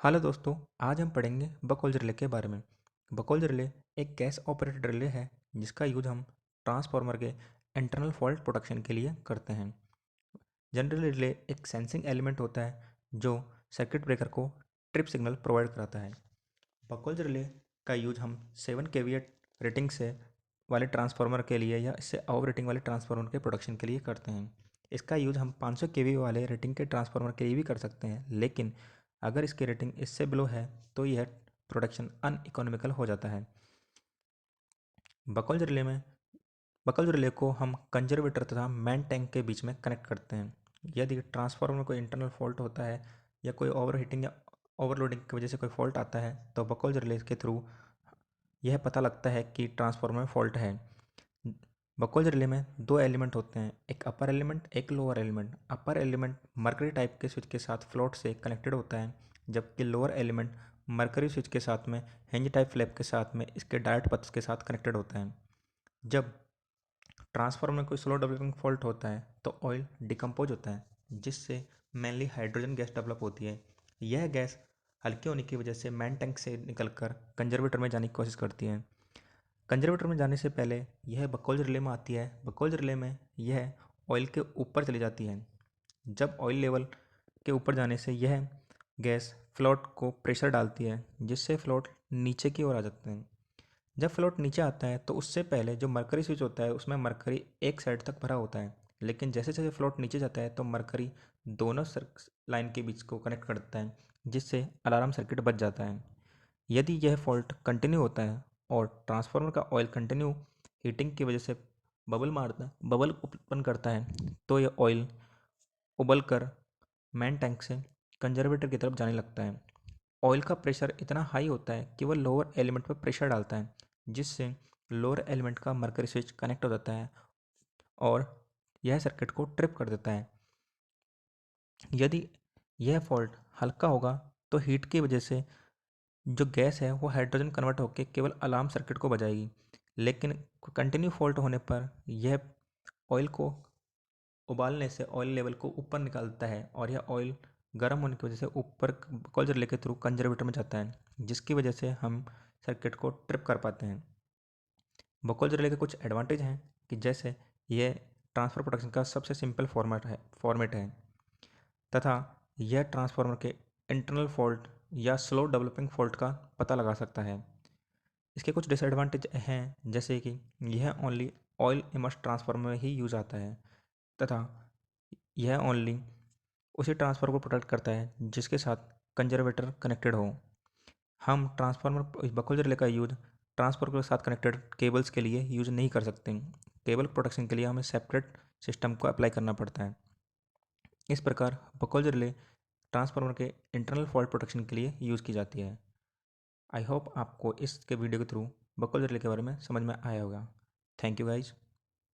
Hello दोस्तों, आज हम पढ़ेंगे बकौल्ज रिले के बारे में। बकौल्ज रिले एक गैस ऑपरेटेड रिले है जिसका यूज हम ट्रांसफार्मर के इंटरनल फॉल्ट प्रोटेक्शन के लिए करते हैं। जनरल रिले एक सेंसिंग एलिमेंट होता है जो सर्किट ब्रेकर को ट्रिप सिग्नल प्रोवाइड कराता है। बकौल्ज रिले का यूज हम 7 kVA रेटिंग से वाले ट्रांसफार्मर के लिए या इससे ओवर रेटिंग वाले ट्रांसफार्मर के प्रोटेक्शन के लिए करते हैं। इसका यूज हम 500 kVA वाले रेटिंग के ट्रांसफार्मर के लिए भी कर सकते हैं, लेकिन अगर इसकी रेटिंग इससे बिलो है तो यह प्रोडक्शन अनइकोनॉमिकल हो जाता है। बकौल्ज रिले में बकल्स रिले को हम कंजर्वेटर तथा मैन टैंक के बीच में कनेक्ट करते हैं। यदि ट्रांसफार्मर में कोई इंटरनल फॉल्ट होता है या कोई ओवर हीटिंग या ओवरलोडिंग की वजह से कोई फॉल्ट आता है तो बकल्स रिले के थ्रू यह पता लगता है कि ट्रांसफार्मर में फॉल्ट है। बकौल्ज रिले में दो एलिमेंट होते हैं, एक अपर एलिमेंट एक लोअर एलिमेंट। अपर एलिमेंट मरकरी टाइप के स्विच के साथ फ्लोट से कनेक्टेड होता है, जबकि लोअर एलिमेंट मरकरी स्विच के साथ में हिंज टाइप फ्लैप के साथ में इसके डायोड पथ्स के साथ कनेक्टेड होता है। जब ट्रांसफार्मर में कोई स्लो डेवलपिंग फॉल्ट होता है तो ऑयल डिकम्पोज होता है, जिससे मेनली हाइड्रोजन गैस डेवलप होती है। यह गैस हल्की होने की वजह से मैन टैंक से निकलकर कंजर्वेटर में जाने की कोशिश करती है। कंजर्वेटर में जाने से पहले यह बकौल्ज रिले में आती है। बकौल्ज रिले में यह ऑयल के ऊपर चली जाती है। जब ऑयल लेवल के ऊपर जाने से यह गैस फ्लोट को प्रेशर डालती है, जिससे फ्लोट नीचे की ओर आ जाते हैं। जब फ्लोट नीचे आता है तो उससे पहले जो मरकरी स्विच होता है उसमें मरकरी एक साइड तक भरा होता है, लेकिन जैसे जैसे फ्लोट नीचे जाता है तो मरकरी दोनों लाइन के बीच को कनेक्ट करता है, जिससे अलार्म सर्किट बच जाता है। यदि यह फॉल्ट कंटिन्यू होता है और ट्रांसफार्मर का ऑयल कंटिन्यू हीटिंग की वजह से बबल उत्पन्न करता है तो यह ऑयल उबल कर मैन टैंक से कंजर्वेटर की तरफ जाने लगता है। ऑयल का प्रेशर इतना हाई होता है कि वह लोअर एलिमेंट पर प्रेशर डालता है, जिससे लोअर एलिमेंट का मरकरी स्विच कनेक्ट हो जाता है और यह सर्किट को ट्रिप कर देता है। यदि यह फॉल्ट हल्का होगा तो हीट की वजह से जो गैस है वो हाइड्रोजन कन्वर्ट होकर केवल अलार्म सर्किट को बजाएगी, लेकिन कंटिन्यू फॉल्ट होने पर यह ऑयल को उबालने से ऑयल लेवल को ऊपर निकालता है और यह ऑयल गर्म होने की वजह से ऊपर कॉइल रिले के थ्रू कंजर्वेटर में जाता है, जिसकी वजह से हम सर्किट को ट्रिप कर पाते हैं। बकौल्ज रिले के कुछ एडवांटेज हैं कि जैसे यह ट्रांसफर प्रोटेक्शन का सबसे सिंपल फॉर्मेट है तथा यह ट्रांसफार्मर के इंटरनल फॉल्ट या स्लो डेवलपिंग फॉल्ट का पता लगा सकता है। इसके कुछ डिसएडवांटेज हैं, जैसे कि यह ओनली ऑयल इमर्स ट्रांसफार्मर में ही यूज आता है तथा यह ओनली उसी ट्रांसफार्मर को प्रोटेक्ट करता है जिसके साथ कंजर्वेटर कनेक्टेड हो। हम ट्रांसफार्मर बकौल्ज रिले का यूज ट्रांसफार्मर के साथ कनेक्टेड केबल्स के लिए यूज नहीं कर सकते। केबल प्रोटेक्शन के लिए हमें सेपरेट सिस्टम को अप्लाई करना पड़ता है। इस प्रकार बकौल्ज रिले ट्रांसफार्मर के इंटरनल फॉल्ट प्रोटेक्शन के लिए यूज़ की जाती है। आई होप आपको इसके वीडियो के थ्रू बकौल्ज रिले के बारे में समझ में आया होगा। Thank you guys.